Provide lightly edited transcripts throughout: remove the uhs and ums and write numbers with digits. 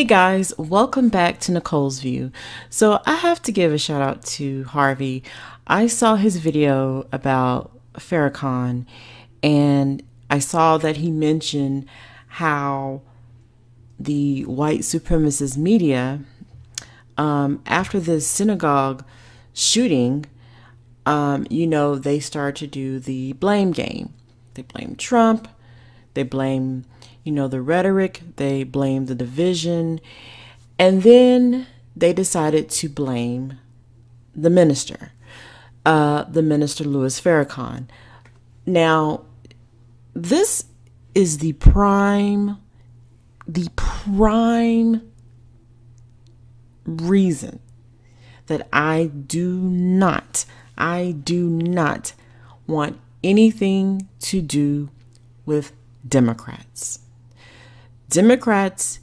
Hey guys, welcome back to Nicole's View. So I have to give a shout out to Harvey. I saw his video about Farrakhan and I saw that he mentioned how the white supremacist media, after the synagogue shooting, they start to do the blame game. They blame Trump. They blame, the rhetoric. They blame the division. And then they decided to blame the minister Louis Farrakhan. Now, this is the prime reason that I do not want anything to do with Democrats. Democrats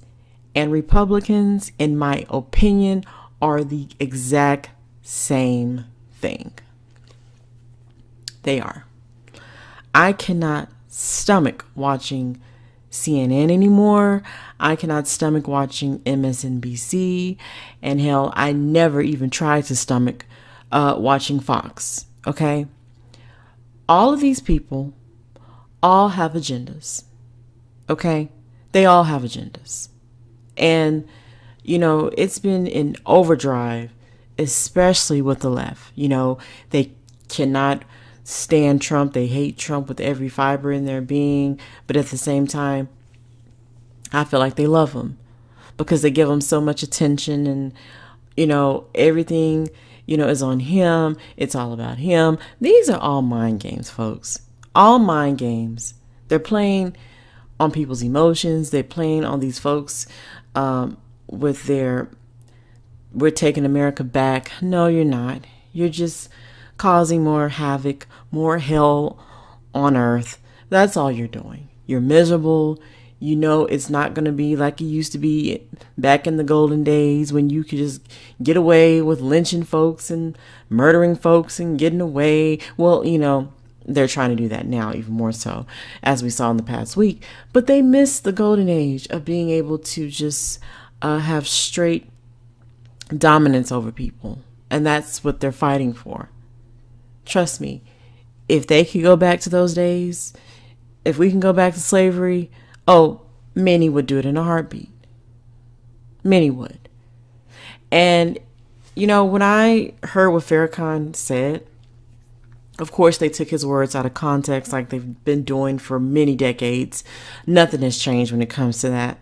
and Republicans, in my opinion, are the exact same thing. They are. I cannot stomach watching CNN anymore. I cannot stomach watching MSNBC. And hell, I never even tried to stomach watching Fox. Okay? All of these people all have agendas. Okay? They all have agendas. And, it's been in overdrive, especially with the left. They cannot stand Trump. They hate Trump with every fiber in their being. But at the same time, I feel like they love him because they give him so much attention and, everything, is on him. It's all about him. These are all mind games, folks. All mind games. They're playing on people's emotions. They're playing on these folks with their, we're taking America back. No, you're not. You're just causing more havoc, more hell on earth. That's all you're doing. You're miserable. It's not going to be like it used to be back in the golden days when you could just get away with lynching folks and murdering folks and getting away. Well, they're trying to do that now, even more so, as we saw in the past week. But they missed the golden age of being able to just have straight dominance over people. And that's what they're fighting for. Trust me, if they could go back to those days, if we can go back to slavery, many would do it in a heartbeat. Many would. And, when I heard what Farrakhan said, of course, they took his words out of context like they've been doing for many decades. Nothing has changed when it comes to that.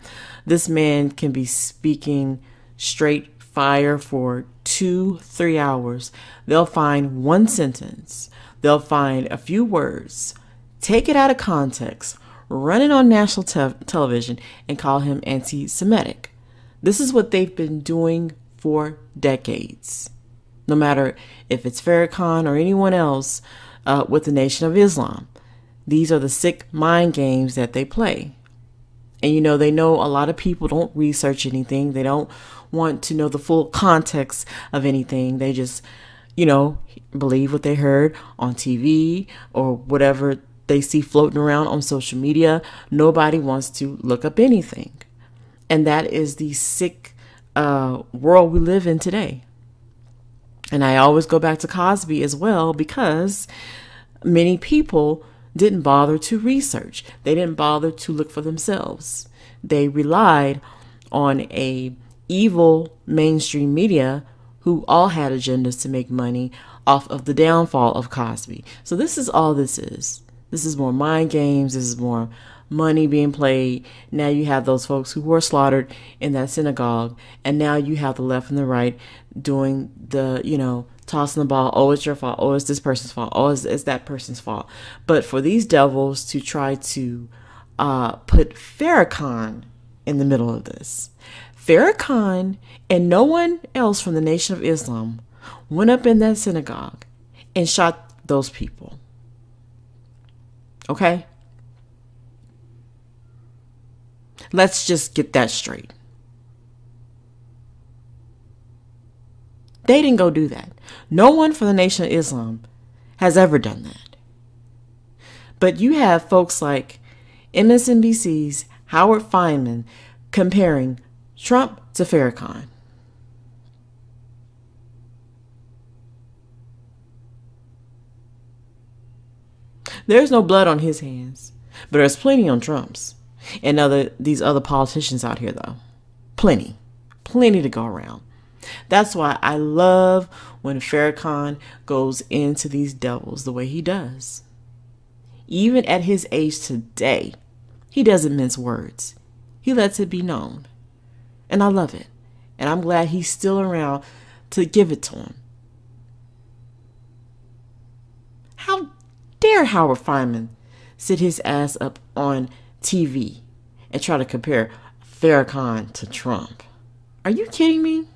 This man can be speaking straight fire for 2-3 hours. They'll find one sentence. They'll find a few words, take it out of context, run it on national television, and call him anti-Semitic. This is what they've been doing for decades. No matter if it's Farrakhan or anyone else with the Nation of Islam. These are the sick mind games that they play. And, they know a lot of people don't research anything. They don't want to know the full context of anything. They just, believe what they heard on TV or whatever they see floating around on social media. Nobody wants to look up anything. And that is the sick world we live in today. And I always go back to Cosby as well because many people didn't bother to research. They didn't bother to look for themselves. They relied on a evil mainstream media who all had agendas to make money off of the downfall of Cosby. So this is all this is. This is more mind games. This is more money being played. Now you have those folks who were slaughtered in that synagogue. And now you have the left and the right doing the, tossing the ball. Oh, it's your fault. Oh, it's this person's fault. Oh, it's that person's fault. But for these devils to try to put Farrakhan in the middle of this. Farrakhan and no one else from the Nation of Islam went up in that synagogue and shot those people. Okay? Let's just get that straight. They didn't go do that. No one from the Nation of Islam has ever done that. But you have folks like MSNBC's Howard Fineman comparing Trump to Farrakhan. There's no blood on his hands, but there's plenty on Trump's and these other politicians out here, though. Plenty to go around. That's why I love when Farrakhan goes into these devils the way he does. Even at his age today, he doesn't mince words. He lets it be known. And I love it. And I'm glad he's still around to give it to him. How dare Howard Fineman sit his ass up on TV and try to compare Farrakhan to Trump? Are you kidding me?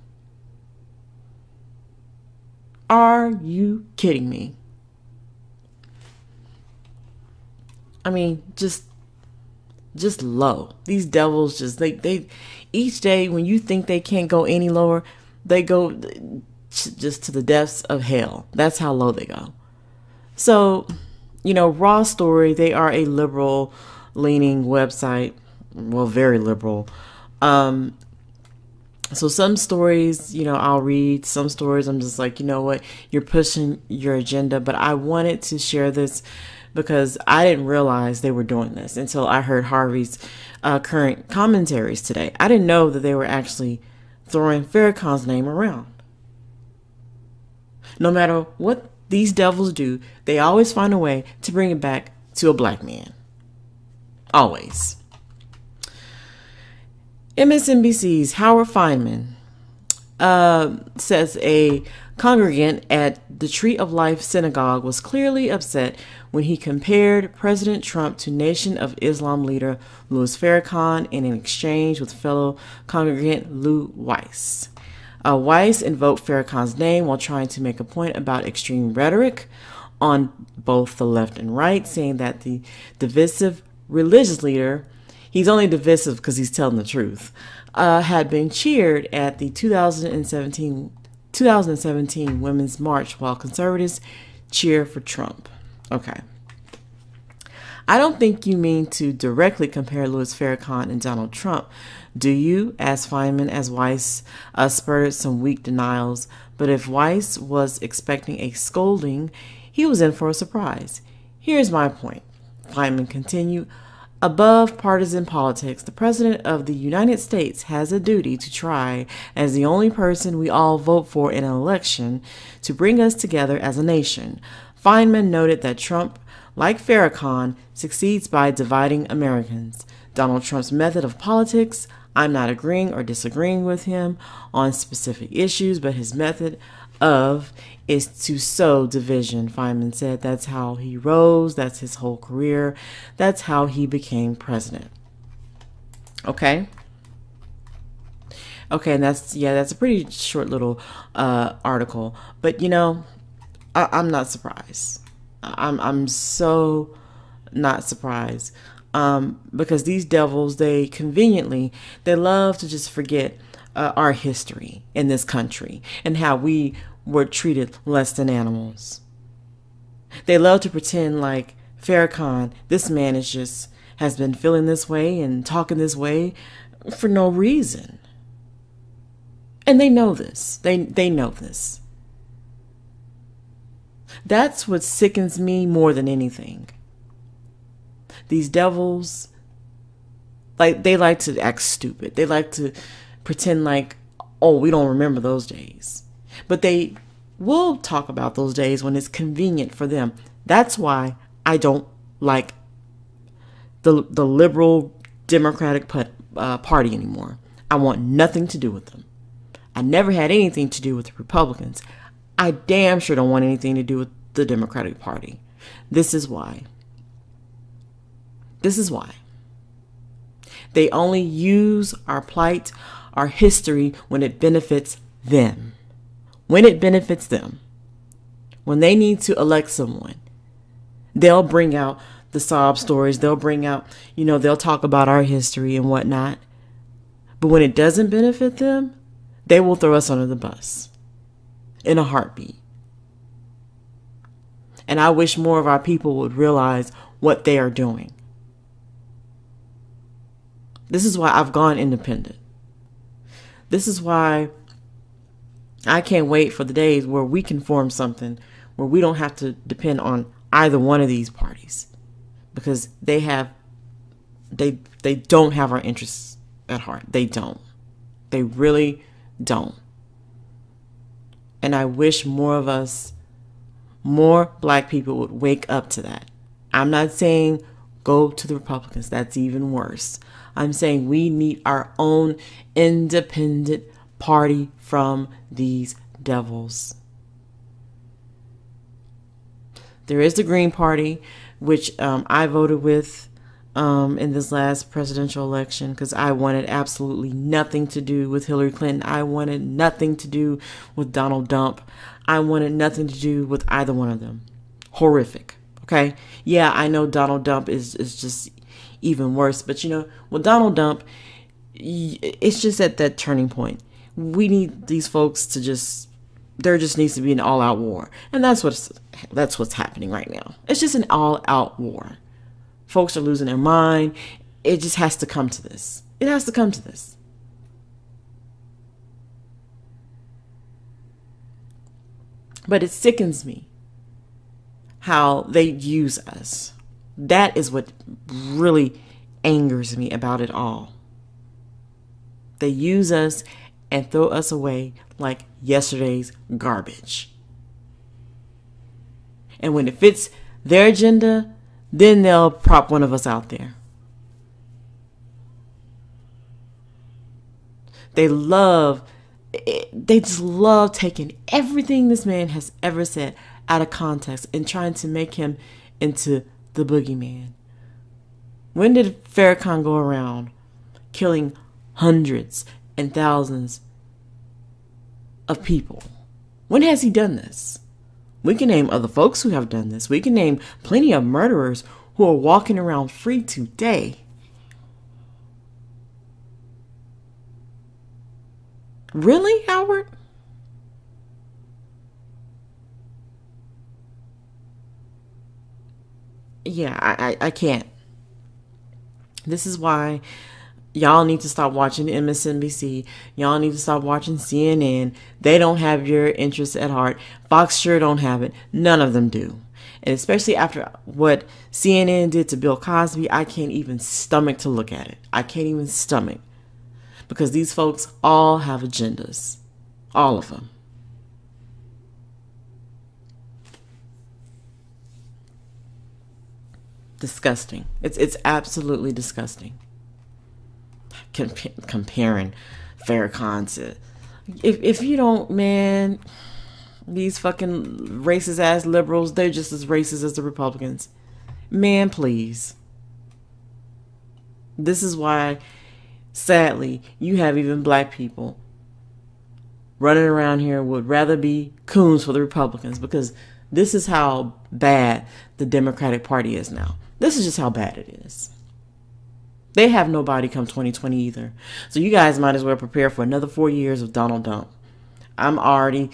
Are you kidding me? I mean, just low. These devils they each day when you think they can't go any lower, they go just to the depths of hell. That's how low they go. So, Raw Story, they are a liberal leaning website. Well, very liberal. So some stories, I'll read. Some stories I'm just like, you know what, you're pushing your agenda. But I wanted to share this because I didn't realize they were doing this until I heard Harvey's current commentaries today. I didn't know that they were actually throwing Farrakhan's name around. No matter what these devils do, they always find a way to bring it back to a black man. Always. MSNBC's Howard Fineman says a congregant at the Tree of Life synagogue was clearly upset when he compared President Trump to Nation of Islam leader Louis Farrakhan in an exchange with fellow congregant Lou Weiss. Weiss invoked Farrakhan's name while trying to make a point about extreme rhetoric on both the left and right, saying that the divisive religious leader, he's only divisive because he's telling the truth, had been cheered at the 2017 Women's March while conservatives cheer for Trump. Okay. I don't think you mean to directly compare Louis Farrakhan and Donald Trump, do you? Asked Fineman as Weiss spurted some weak denials. But if Weiss was expecting a scolding, he was in for a surprise. Here's my point, Fineman continued. Above partisan politics, the President of the United States has a duty to try, as the only person we all vote for in an election, to bring us together as a nation. Fineman noted that Trump, like Farrakhan, succeeds by dividing Americans. Donald Trump's method of politics, I'm not agreeing or disagreeing with him on specific issues, but his method is to sow division, Fineman said. That's how he rose. That's his whole career. That's how he became president. Okay. And that's a pretty short little article. But I'm not surprised. I'm so not surprised. Because these devils, they love to just forget our history in this country and how we were treated less than animals. They love to pretend like Farrakhan, this man has been feeling this way and talking this way for no reason. And they know this. They know this. That's what sickens me more than anything. These devils, they like to act stupid. They like to pretend like, oh, we don't remember those days. But they will talk about those days when it's convenient for them. That's why I don't like the liberal Democratic Party anymore. I want nothing to do with them. I never had anything to do with the Republicans. I damn sure don't want anything to do with the Democratic Party. This is why. They only use our plight, our history, when it benefits them. When it benefits them. When they need to elect someone, they'll bring out the sob stories. They'll bring out, they'll talk about our history and whatnot. But when it doesn't benefit them, they will throw us under the bus in a heartbeat. And I wish more of our people would realize what they are doing. This is why I've gone independent. This is why I can't wait for the days where we can form something where we don't have to depend on either one of these parties, because they don't have our interests at heart. They don't. They really don't. And I wish more of us, more black people, would wake up to that. I'm not saying go to the Republicans. That's even worse. I'm saying we need our own independent party from these devils. There is the Green Party, which I voted with in this last presidential election, because I wanted absolutely nothing to do with Hillary Clinton. I wanted nothing to do with Donald Trump. I wanted nothing to do with either one of them. Horrific. Okay. Yeah, I know Donald Trump is just even worse, but you know, with Donald Trump, it's just at that turning point. We need these folks to there just needs to be an all-out war. And that's what's happening right now. It's just an all-out war. Folks are losing their mind. It just has to come to this. It has to come to this. But it sickens me how they use us. That is what really angers me about it all. They use us and throw us away like yesterday's garbage. And when it fits their agenda, then they'll prop one of us out there. They just love taking everything this man has ever said out of context and trying to make him into the boogeyman. When did Farrakhan go around killing hundreds and thousands of people? When has he done this? We can name other folks who have done this. We can name plenty of murderers who are walking around free today. Really, Howard? Yeah, I can't. This is why y'all need to stop watching MSNBC. Y'all need to stop watching CNN. They don't have your interests at heart. Fox sure don't have it. None of them do. And especially after what CNN did to Bill Cosby, I can't even stomach to look at it. I can't even stomach. Because these folks all have agendas. All of them. Disgusting. It's absolutely disgusting. Comparing Farrakhan to, if you don't, man, these fucking racist ass liberals, they're just as racist as the Republicans. Man, please. This is why, sadly, you have even black people running around here would rather be coons for the Republicans, because this is how bad the Democratic Party is now. This is just how bad it is. They have nobody come 2020 either. So you guys might as well prepare for another 4 years of Donald Trump. I'm already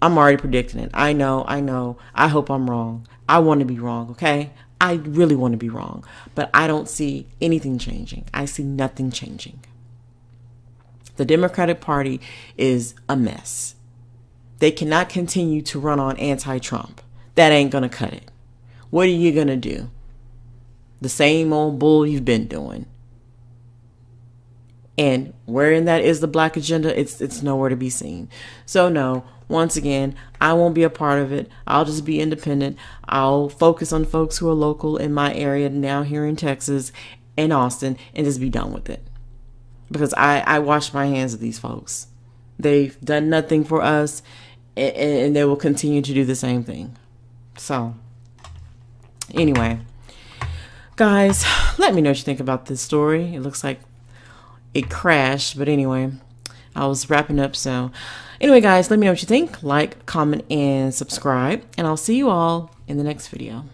predicting it. I know. I hope I'm wrong. I want to be wrong, okay? I really want to be wrong. But I don't see anything changing. I see nothing changing. The Democratic Party is a mess. They cannot continue to run on anti-Trump. That ain't going to cut it. What are you going to do? The same old bull you've been doing. And wherein that is the black agenda, it's nowhere to be seen. So no, once again, I won't be a part of it. I'll just be independent. I'll focus on folks who are local in my area now here in Texas and Austin, and just be done with it. Because I wash my hands of these folks. They've done nothing for us, and they will continue to do the same thing. So anyway, guys, let me know what you think about this story. It looks like it crashed, but anyway, I was wrapping up. So anyway, guys, let me know what you think. Like, comment, and subscribe, and I'll see you all in the next video.